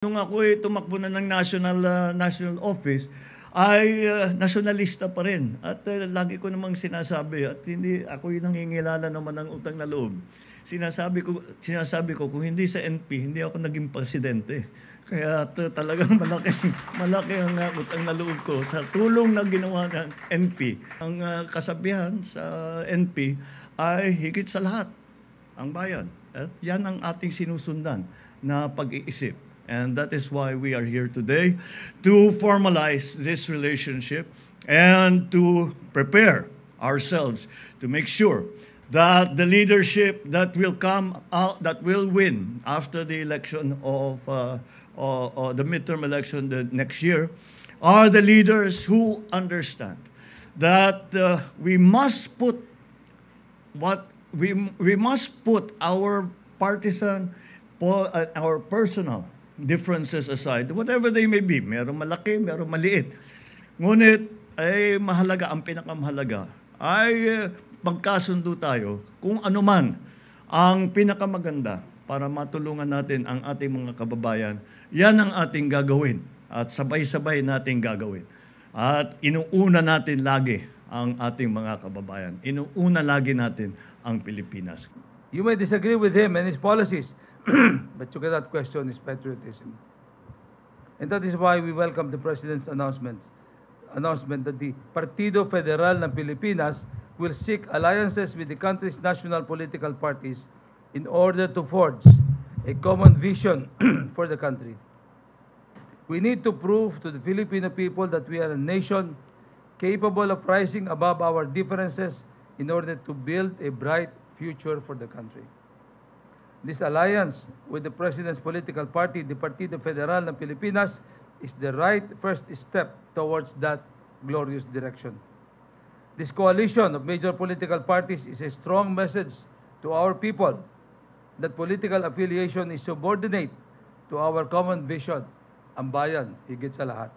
Nung ako'y tumakbo na ng national office, ay nasyonalista pa rin. At lagi ko namang sinasabi, at hindi ako'y nangingilala naman ng utang na loob. Sinasabi ko kung hindi sa NP, hindi ako naging presidente. Kaya talagang malaki ang utang na loob ko sa tulong na ginawa ng NP. Ang kasabihan sa NP ay higit sa lahat ang bayan. Yan ang ating sinusundan na pag-iisip. And that is why we are here today, to formalize this relationship and to prepare ourselves to make sure that the leadership that will come out, that will win after the election of the midterm election the next year, are the leaders who understand that we must put our partisan, our personal differences aside, whatever they may be, merong malaki, merong maliit. Ngunit, ay mahalaga, ang pinakamahalaga, ay magkasundo tayo kung ano man ang pinakamaganda para matulungan natin ang ating mga kababayan. Yan ang ating gagawin at sabay-sabay nating gagawin. At inuuna natin lagi ang ating mga kababayan. Inuuna lagi natin ang Pilipinas. You may disagree with him and his policies, but you cannot question his patriotism. And that is why we welcome the President's announcement that the Partido Federal ng Pilipinas will seek alliances with the country's national political parties in order to forge a common vision for the country. We need to prove to the Filipino people that we are a nation capable of rising above our differences in order to build a bright future for the country. This alliance with the President's political party, the Partido Federal ng Pilipinas, is the right first step towards that glorious direction. This coalition of major political parties is a strong message to our people that political affiliation is subordinate to our common vision, ang bayan, higit sa lahat.